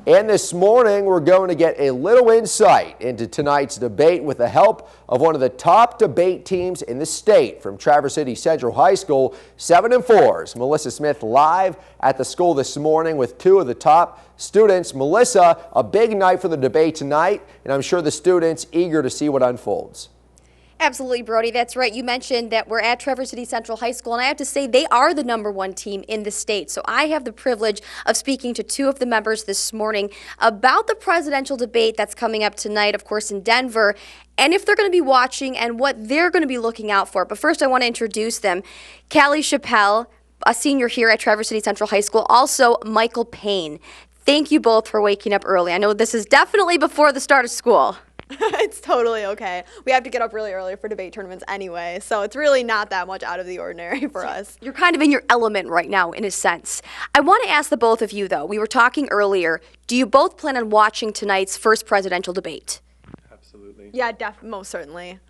And this morning, we're going to get a little insight into tonight's debate with the help of one of the top debate teams in the state. From Traverse City Central High School, 7 and 4's Melissa Smith live at the school this morning with two of the top students. Melissa, a big night for the debate tonight, and I'm sure the students eager to see what unfolds. Absolutely, Brody. That's right. You mentioned that we're at Traverse City Central High School, and I have to say they are the #1 team in the state. So I have the privilege of speaking to two of the members this morning about the presidential debate that's coming up tonight, of course, in Denver, and if they're going to be watching and what they're going to be looking out for. But first, I want to introduce them. Callie Chappelle, a senior here at Traverse City Central High School, also Michael Payne. Thank you both for waking up early. I know this is definitely before the start of school. It's totally okay. We have to get up really early for debate tournaments anyway, so it's really not that much out of the ordinary for us. You're kind of in your element right now, in a sense. I want to ask the both of you, though. We were talking earlier. Do you both plan on watching tonight's first presidential debate? Absolutely. Yeah, most certainly.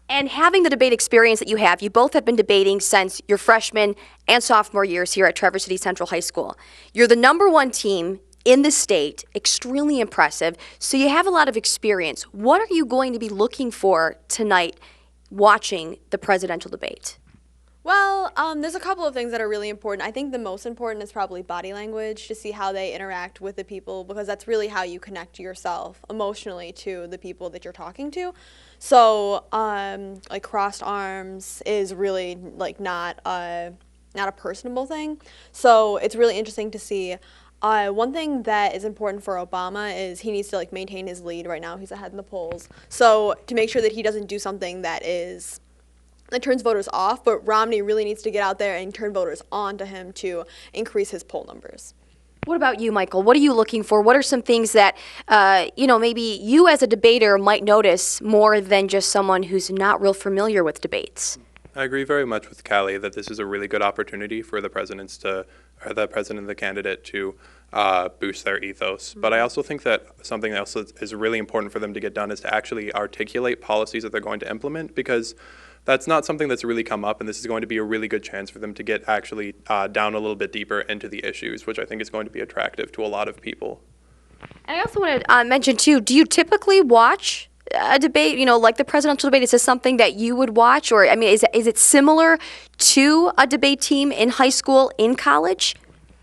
And having the debate experience that you both have been debating since your freshman and sophomore years here at Traverse City Central High School. You're the #1 team in the state, extremely impressive, so you have a lot of experience. What are you going to be looking for tonight watching the presidential debate? Well, there's a couple of things that are really important. I think the most important is probably body language, to see how they interact with the people, because that's really how you connect yourself emotionally to the people that you're talking to. So, like crossed arms is really like not a personable thing. So it's really interesting to see. One thing that is important for Obama is he needs to maintain his lead. Right now he's ahead in the polls. So to make sure that he doesn't do something that turns voters off, but Romney really needs to get out there and turn voters on to him to increase his poll numbers. What about you, Michael? What are you looking for? What are some things that, maybe you as a debater might notice more than just someone who's not real familiar with debates? I agree very much with Callie that this is a really good opportunity for the president and the candidate to boost their ethos. But I also think that something else that is really important for them to get done is to actually articulate policies that they're going to implement, because that's not something that's really come up, and this is going to be a really good chance for them to get actually down a little bit deeper into the issues, which I think is going to be attractive to a lot of people. And I also want to mention, too, do you typically watch a debate, like the presidential debate? Is this something that you would watch? Or, is it similar to a debate team in high school, in college?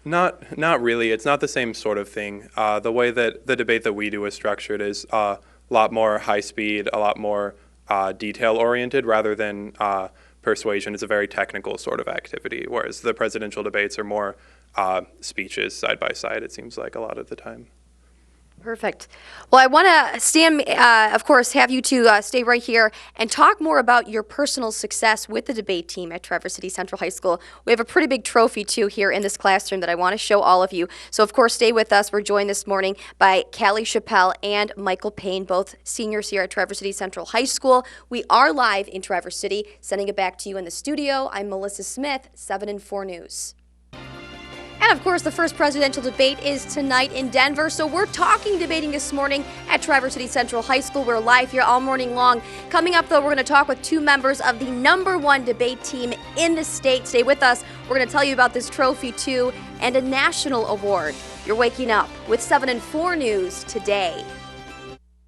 Not really. It's not the same sort of thing. The way that the debate that we do is structured is a lot more high speed, a lot more detail-oriented rather than persuasion. It's a very technical sort of activity, whereas the presidential debates are more speeches side by side, it seems like, a lot of the time. Perfect. Well, I want to of course, have you two stay right here and talk more about your personal success with the debate team at Traverse City Central High School. We have a pretty big trophy, too, here in this classroom that I want to show all of you. So, of course, stay with us. We're joined this morning by Callie Chappelle and Michael Payne, both seniors here at Traverse City Central High School. We are live in Traverse City. Sending it back to you in the studio, I'm Melissa Smith, 7 and 4 News. And of course, the first presidential debate is tonight in Denver. So we're debating this morning at Traverse City Central High School. We're live here all morning long. Coming up, though, we're going to talk with two members of the #1 debate team in the state. Stay with us. We're going to tell you about this trophy, too, and a national award. You're waking up with 7 and 4 News today.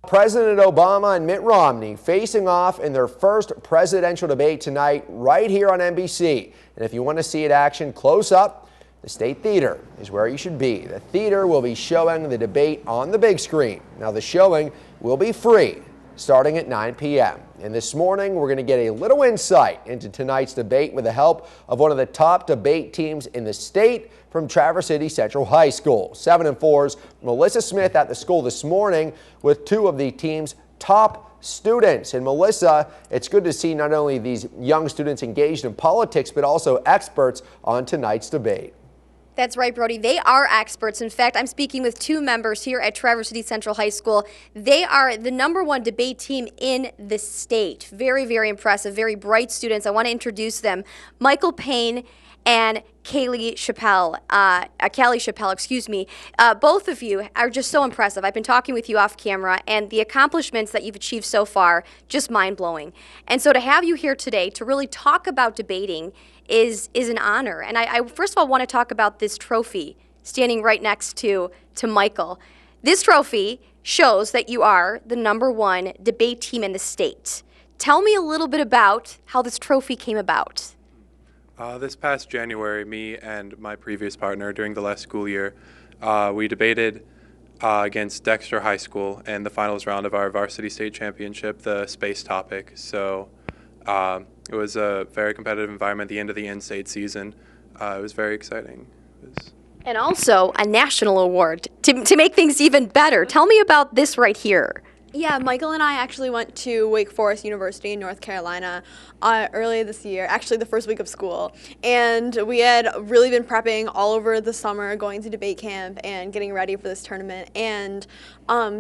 President Obama and Mitt Romney facing off in their first presidential debate tonight right here on NBC. And if you want to see it action close up, the State Theater is where you should be. The theater will be showing the debate on the big screen. Now, the showing will be free starting at 9 p.m. And this morning, we're going to get a little insight into tonight's debate with the help of one of the top debate teams in the state from Traverse City Central High School. 7 and 4's Melissa Smith at the school this morning with two of the team's top students. And Melissa, it's good to see not only these young students engaged in politics, but also experts on tonight's debate. That's right, Brody. They are experts. In fact, I'm speaking with two members here at Traverse City Central High School. They are the #1 debate team in the state. Very, very impressive, very bright students. I want to introduce them. Michael Payne and Callie Chappelle, both of you are just so impressive. I've been talking with you off camera, and the accomplishments that you've achieved so far, just mind-blowing. And so to have you here today to really talk about debating is an honor. And I first of all want to talk about this trophy standing right next to Michael. This trophy shows that you are the #1 debate team in the state. Tell me a little bit about how this trophy came about. This past January, me and my previous partner during the last school year, we debated against Dexter High School in the finals round of our varsity state championship, the space topic. So it was a very competitive environment at the end of the in-state season. It was very exciting. And also a national award to make things even better. Tell me about this right here. Yeah, Michael and I actually went to Wake Forest University in North Carolina earlier this year, actually the first week of school. And we had really been prepping all over the summer, going to debate camp and getting ready for this tournament. And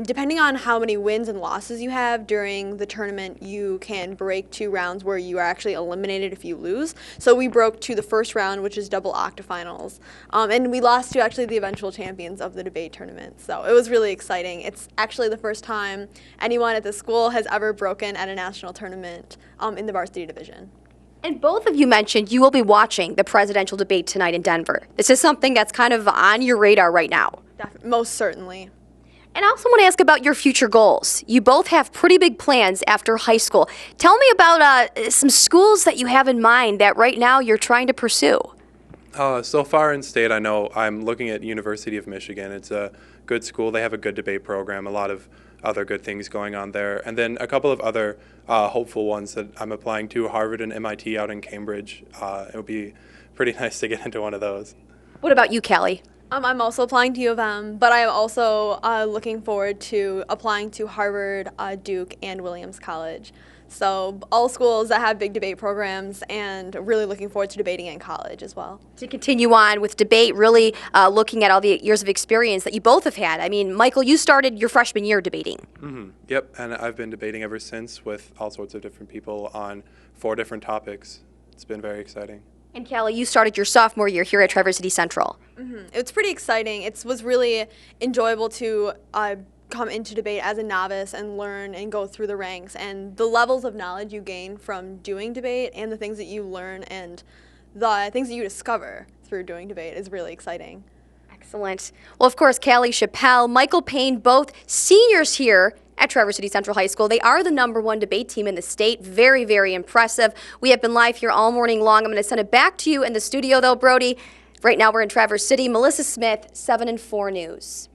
depending on how many wins and losses you have during the tournament, you can break 2 rounds where you are actually eliminated if you lose. So we broke to the first round, which is double octafinals. And we lost to actually the eventual champions of the debate tournament. So it was really exciting. It's actually the first time anyone at the school has ever broken at a national tournament in the varsity division. And both of you mentioned you will be watching the presidential debate tonight in Denver. This is something that's kind of on your radar right now. Most certainly. And I also want to ask about your future goals. You both have pretty big plans after high school. Tell me about some schools that you have in mind that right now you're trying to pursue. So far in state, I know I'm looking at University of Michigan. It's a good school. They have a good debate program, a lot of other good things going on there. And then a couple of other hopeful ones that I'm applying to, Harvard and MIT out in Cambridge. It would be pretty nice to get into one of those. What about you, Callie? I'm also applying to U of M, but I'm also looking forward to applying to Harvard, Duke, and Williams College. So all schools that have big debate programs, and really looking forward to debating in college as well. To continue on with debate, really looking at all the years of experience that you both have had. I mean, Michael, you started your freshman year debating. Mm-hmm. Yep, and I've been debating ever since with all sorts of different people on 4 different topics. It's been very exciting. And Callie, you started your sophomore year here at Traverse City Central. Mm-hmm. It's pretty exciting. It was really enjoyable to come into debate as a novice and learn and go through the ranks, and the levels of knowledge you gain from doing debate and the things that you learn and the things that you discover through doing debate is really exciting. Excellent. Well, of course, Callie Chappelle, Michael Payne, both seniors here at Traverse City Central High School. They are the #1 debate team in the state. Very, very impressive. We have been live here all morning long. I'm going to send it back to you in the studio, though, Brody. Right now we're in Traverse City. Melissa Smith, 7 and 4 News.